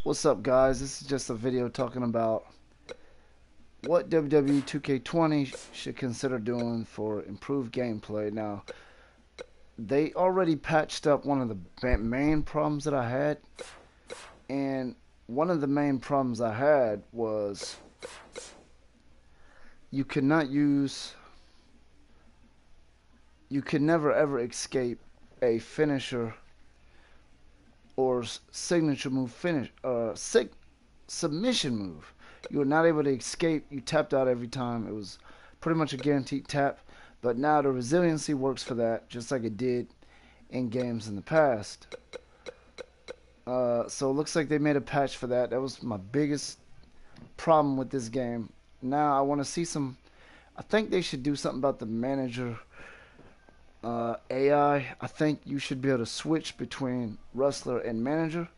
What's up, guys? This is just a video talking about what WWE 2K20 should consider doing for improved gameplay. Now, they already patched up one of the main problems that I had, and one of the main problems I had was you could not use, you could never ever escape a finisher or signature move submission move. You were not able to escape. You tapped out every time. It was pretty much a guaranteed tap. But now the resiliency works for that, just like it did in games in the past. So it looks like they made a patch for that. That was my biggest problem with this game. Now I want to see some. I think they should do something about the manager AI. I think you should be able to switch between wrestler and manager.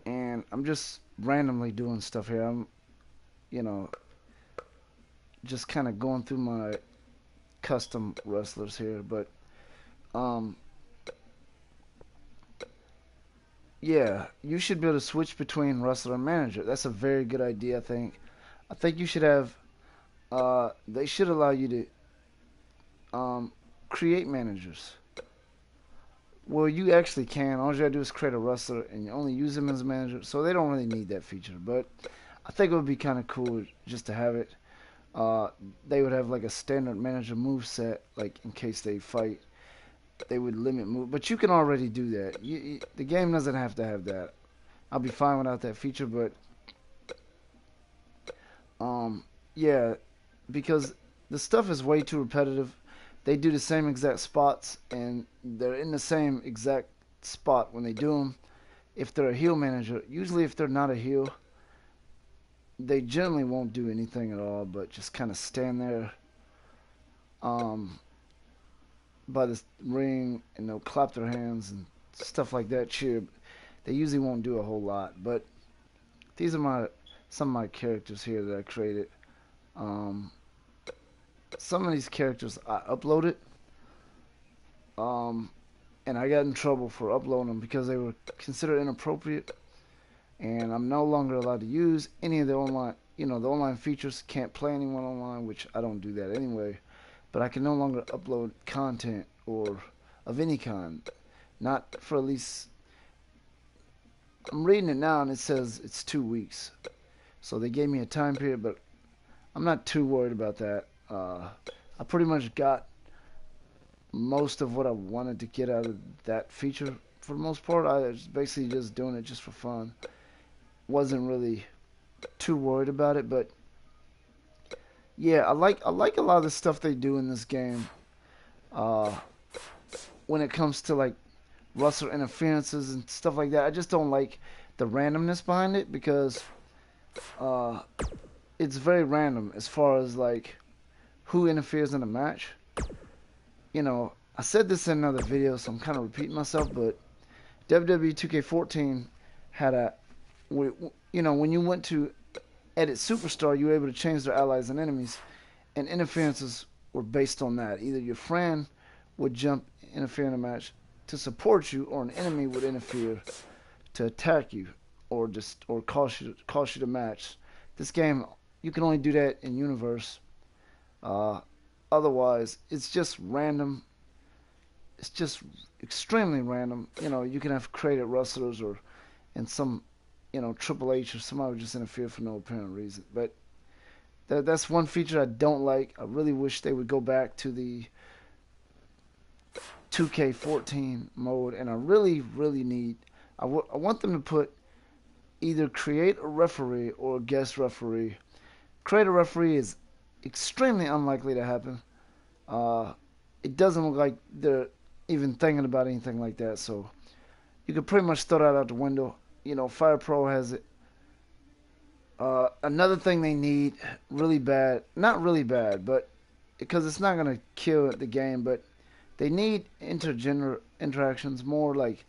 And I'm just randomly doing stuff here. I'm, just kind of going through my custom wrestlers here. But, yeah, you should be able to switch between wrestler and manager. That's a very good idea, I think. I think you should have, they should allow you to create managers. Well, you actually can. All you gotta do is create a wrestler and you only use him as a manager. So they don't really need that feature. But I think it would be kind of cool just to have it. They would have like a standard manager move set, like in case they fight. They would limit move. But you can already do that. The game doesn't have to have that. I'll be fine without that feature. But, yeah, because the stuff is way too repetitive. They do the same exact spots, and they're in the same exact spot when they do them. If they're a heel manager, usually if they're not a heel, they generally won't do anything at all, but just kind of stand there by the ring, and they'll clap their hands and stuff like that, cheer. They usually won't do a whole lot, but these are some of my characters here that I created. Some of these characters I uploaded, and I got in trouble for uploading them because they were considered inappropriate, and I'm no longer allowed to use any of the online, the online features. Can't play anyone online, which I don't do that anyway, but I can no longer upload content or of any kind, not for at least, I'm reading it now and it says it's 2 weeks, so they gave me a time period, but I'm not too worried about that. I pretty much got most of what I wanted to get out of that feature for the most part. I was basically just doing it just for fun. Wasn't really too worried about it, but yeah, I like a lot of the stuff they do in this game. When it comes to like wrestler interferences and stuff like that, I just don't like the randomness behind it because it's very random as far as like who interferes in a match. I said this in another video, so I'm kind of repeating myself, but WWE 2K14 had when you went to edit Superstar, you were able to change their allies and enemies, and interferences were based on that. Either your friend would interfere in a match to support you, or an enemy would interfere to attack you, or cost you the match. This game, you can only do that in universe. Otherwise, it's just random. It's just extremely random. You can have created wrestlers and some, Triple H or somebody would just interfere for no apparent reason. But that's one feature I don't like. I really wish they would go back to the 2K14 mode, and I really, really need. I want them to put either create a referee or a guest referee. Create a referee is extremely unlikely to happen. It doesn't look like they're even thinking about anything like that, so you could pretty much throw that out the window. Fire Pro has it. Another thing they need really bad, not really bad, but because it's not going to kill the game, but they need intergender interactions more, like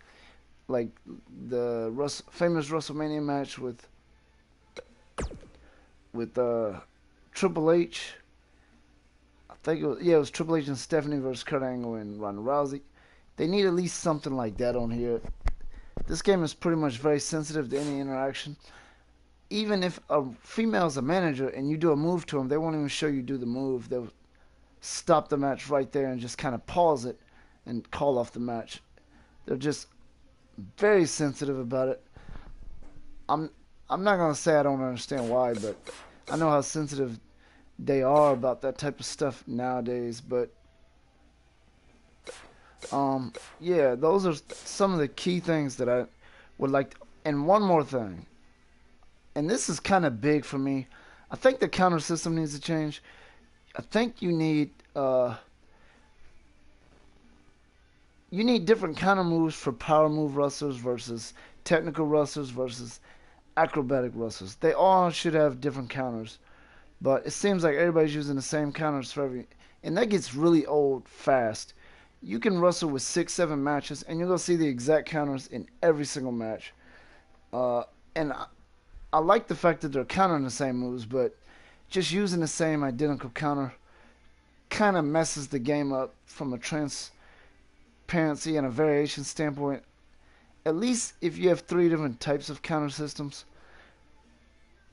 the famous WrestleMania match with Triple H. I think it was Triple H and Stephanie versus Kurt Angle and Ronda Rousey. They need at least something like that on here. This game is pretty much very sensitive to any interaction. Even if a female is a manager and you do a move to them, they won't even show you do the move. They'll stop the match right there and just kind of pause it and call off the match. They're just very sensitive about it. I'm I'm not gonna say I don't understand why, but I know how sensitive they are about that type of stuff nowadays. But yeah, those are some of the key things that I would like. And one more thing, and this is kind of big for me. I think the counter system needs to change. I think you need different counter moves for power move wrestlers versus technical wrestlers versus acrobatic wrestlers. They all should have different counters, but it seems like everybody's using the same counters for every, and that gets really old fast. You can wrestle with 6, 7 matches, and you're gonna see the exact counters in every single match. And I like the fact that they're countering the same moves, but just using the same identical counter kind of messes the game up from a transparency and a variation standpoint. At least if you have 3 different types of counter systems,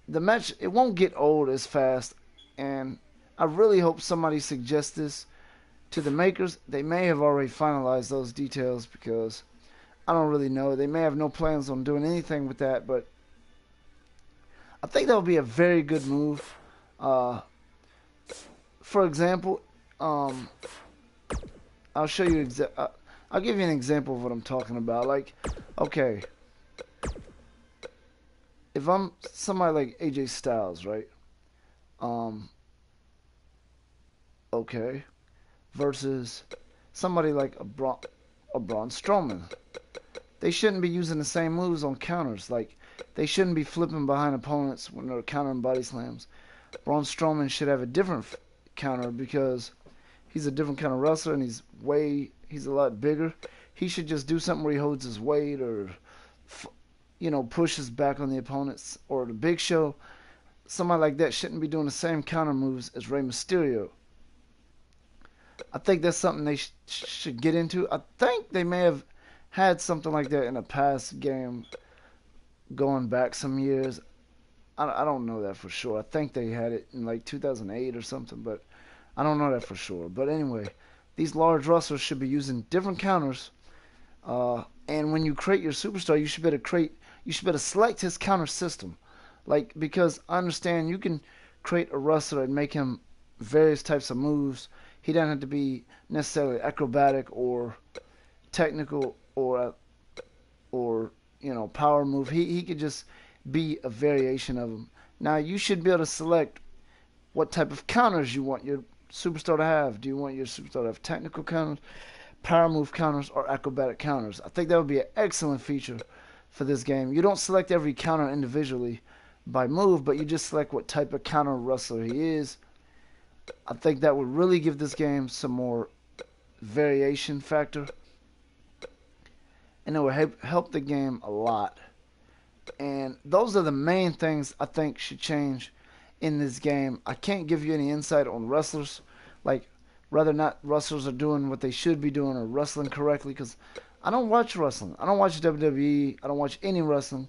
the match it won't get old as fast. And I really hope somebody suggests this to the makers. They may have already finalized those details because I don't really know. They may have no plans on doing anything with that, but I think that would be a very good move. For example, I'll show you. I'll give you an example of what I'm talking about. Like, okay, if I'm somebody like AJ Styles, right? Um, okay, versus somebody like a Braun Strowman. They shouldn't be using the same moves on counters. Like, they shouldn't be flipping behind opponents when they're countering body slams. Braun Strowman should have a different counter because he's a different kind of wrestler and he's a lot bigger. He should just do something where he holds his weight or pushes back on the opponents. Or the Big Show, somebody like that shouldn't be doing the same counter moves as Rey Mysterio. I think that's something they should get into. I think they may have had something like that in a past game going back some years. I don't know that for sure. I think they had it in like 2008 or something, but I don't know that for sure. But anyway, these large wrestlers should be using different counters. And when you create your superstar, you should better select his counter system. Like, because I understand you can create a wrestler and make him various types of moves. He doesn't have to be necessarily acrobatic or technical or power move. He could just be a variation of them. Now you should be able to select what type of counters you want your superstar to have. Do you want your superstar to have technical counters, power move counters, or acrobatic counters? I think that would be an excellent feature for this game. You don't select every counter individually by move, but you just select what type of counter wrestler he is. I think that would really give this game some more variation factor, and it would help the game a lot. And those are the main things I think should change in this game. I can't give you any insight on wrestlers, like whether or not wrestlers are doing what they should be doing or wrestling correctly, because I don't watch wrestling. I don't watch WWE. I don't watch any wrestling.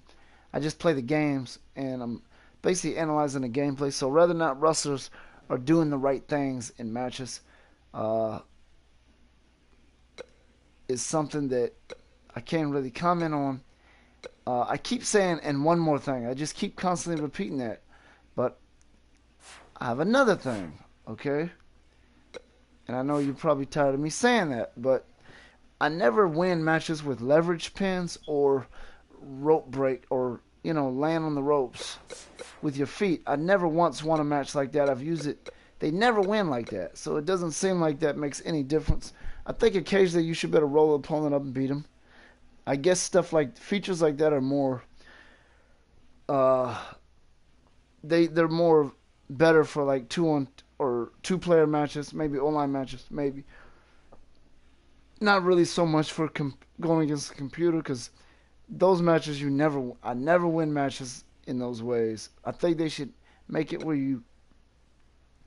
I just play the games, and I'm basically analyzing the gameplay. So whether or not wrestlers are doing the right things in matches is something that I can't really comment on. I keep saying, and one more thing. I just keep constantly repeating that. But I have another thing, okay? And I know you're probably tired of me saying that, but I never win matches with leverage pins or rope break or, land on the ropes with your feet. I never once won a match like that. I've used it. They never win like that. So it doesn't seem like that makes any difference. I think occasionally you should better roll the opponent up and beat him. I guess features like that are more, they're more better for like 2-player matches, maybe online matches, maybe. Not really so much for going against the computer, because those matches I never win matches in those ways. I think they should make it where you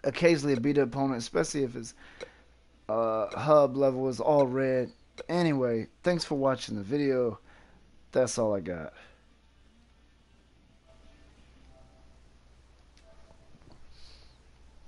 occasionally beat the opponent, especially if his hub level is all red. Anyway, thanks for watching the video. That's all I got.